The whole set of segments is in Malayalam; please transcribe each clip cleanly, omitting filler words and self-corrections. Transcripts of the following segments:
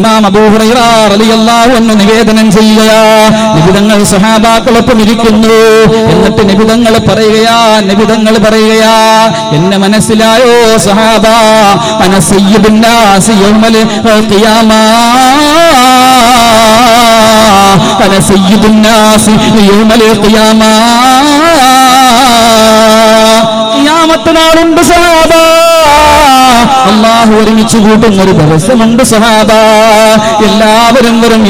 ഇമാം അബൂ ഹുറൈറ റളിയല്ലാഹു അൻഹു നിവേദനം ചെയ്യുകയാ. നിബിതങ്ങൾ സഹാബാക്കളൊപ്പം ഇരിക്കുന്നു. എന്നിട്ട് നിബിതങ്ങൾ പറയുകയാ, എന്നെ മനസ്സിലായോ സഹാബ, അന സയ്യിദുൻ നാസ് യൗമൽ ഖിയാമ, അന സയ്യിദുൻ നാസ് യൗമൽ ഖിയാമ. ഖിയാമത്ത് നാളുണ്ട് സഹാബ, അല്ലാഹു ഒരുമിച്ച് കൂട്ടുന്ന ഒരു ദിവസമുണ്ട് സഹാബ. എല്ലാവരും വരും,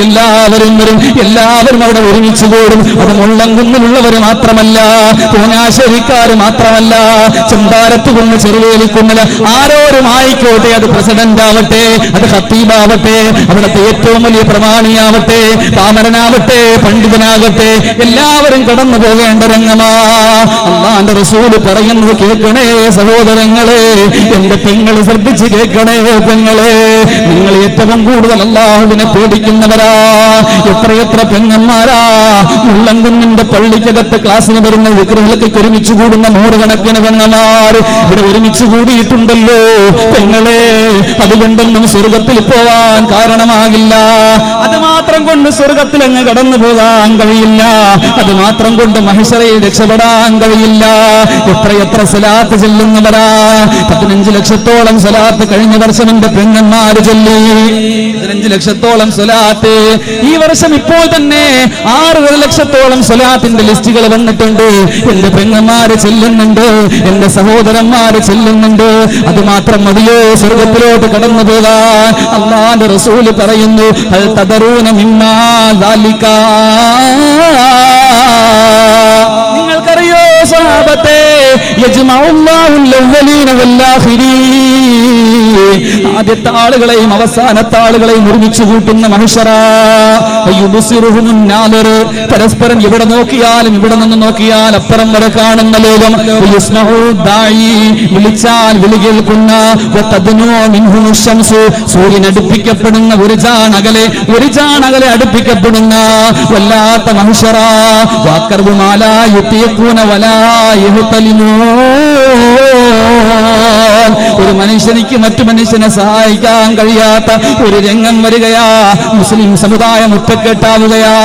എല്ലാവരും അവിടെ ഒരുമിച്ച് കൂടും. അത് മുള്ളംകുന്നിലുള്ളവർ മാത്രമല്ല, പൂനാശ്ശേരിക്കാർ മാത്രമല്ല, ചെമ്പാരത്തുകുന്ന് ചെറുവേലിക്കുന്നില് ആരോരും ആയിക്കോട്ടെ, അത് പ്രസിഡന്റ് ആവട്ടെ, അത് ഖത്തീബാവട്ടെ, അവിടുത്തെ ഏറ്റവും വലിയ പ്രമാണിയാവട്ടെ, പാമരനാവട്ടെ, പണ്ഡിതനാകട്ടെ, എല്ലാവരും കടന്നു പോകേണ്ട രംഗമാ. അല്ലാഹുവിന്റെ റസൂൽ പറയുന്നത് കേൾക്കണേ സഹോദരങ്ങളെ, എന്റെ പെങ്ങൾ ശ്രദ്ധിച്ച് കേൾക്കണേ പെങ്ങളെ. നിങ്ങൾ ഏറ്റവും കൂടുതൽ അല്ലാഹുവിനെ പേടിക്കുന്നവരാ. എത്രയെത്ര പെങ്ങന്മാരാ മുള്ളംകുന്നിന്റെ പള്ളിക്കകത്ത് ക്ലാസ്സിന് വരുന്ന വിക്രഹലക്ക് ഒരുമിച്ച് കൂടുന്ന നൂറുകണക്കിന് പെങ്ങന്മാർ ഇവിടെ ഒരുമിച്ച് കൂടിയിട്ടുണ്ടല്ലോ പെങ്ങളെ. അതുകൊണ്ടൊന്നും സ്വർഗത്തിൽ പോവാൻ കാരണമാകില്ല. അത് മാത്രം കൊണ്ട് സ്വർഗത്തിൽ അങ്ങ് കടന്നു പോകാൻ കഴിയില്ല. അത് മാത്രം കൊണ്ട് മഹിശറയിൽ രക്ഷപ്പെടാൻ കഴിയില്ല. എത്രയെത്ര സലാത്ത് ചെല്ലുന്നവരാ. 15 ലക്ഷത്തോളം സലാത്ത് കഴിഞ്ഞ വർഷം എന്റെ പെങ്ങന്മാര് ചൊല്ലി. 15 ലക്ഷത്തോളം സലാത്ത് ഈ വർഷം ഇപ്പോൾ തന്നെ 6 ലക്ഷത്തോളം സലാത്തിന്റെ ലിസ്റ്റുകൾ വന്നിട്ടുണ്ട്. എന്റെ പെങ്ങന്മാര് ചെല്ലുന്നുണ്ട്, എന്റെ സഹോദരന്മാര് ചെല്ലുന്നുണ്ട്. അത് മാത്രം മതിയോ സ്വർഗത്തിലോട്ട് കടന്നു പോകാൻ? അല്ലാഹുവിന്റെ റസൂല് പറയുന്നു, ഹൽ തദറൂന മിമ്മാ ദാലിക. നിങ്ങൾക്കറിയോ സഹാബത്തെ, യജ്മഉല്ലാഹുൽ അവ്വലീന വൽ ആഖിരീൻ, ആദ്യത്തെ ആളുകളെയും അവസാനത്തെ ആളുകളെയും ഒരുമിച്ച് കൂട്ടുന്ന മഹ്ശറ. വയുബ്സിറുഹുൻ നാദർ, പരസ്പരം ഇവിടെ നോക്കിയാലും ഇവിടെ നിന്ന് നോക്കിയാൽ അപ്പുറം വരെ കാണുന്ന ലോകം. യസ്മഉ ദായി, വിളിച്ചാൽ വിളി കേൾക്കുന്ന. വതദ്നു മിൻഹു ശംസു, സൂര്യൻ അടുപ്പിക്കപ്പെടുന്ന ഒരു ജാണകലെ അടുപ്പിക്കപ്പെടുന്ന വല്ലാത്ത മഹ്ശറ. വഖർബു മാലാ യുതീഖൂന വലാ യഹ്തലിമൂൻ, ഒരു മനുഷ്യനിക്ക് മറ്റു മനുഷ്യനെ സഹായിക്കാൻ കഴിയാത്ത ഒരു രംഗം വരികയാ. മുസ്ലിം സമുദായം ഒറ്റക്കെട്ടാവുകയാ.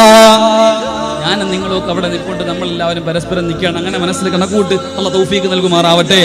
ഞാനും നിങ്ങളൊക്കെ അവിടെ നിൽക്കൊണ്ട് നമ്മളെല്ലാവരും പരസ്പരം നിൽക്കുകയാണ്. അങ്ങനെ മനസ്സിൽ കണക്കൂട്ട് അല്ലാഹു തൗഫീഖ് നൽകുമാറാവട്ടെ.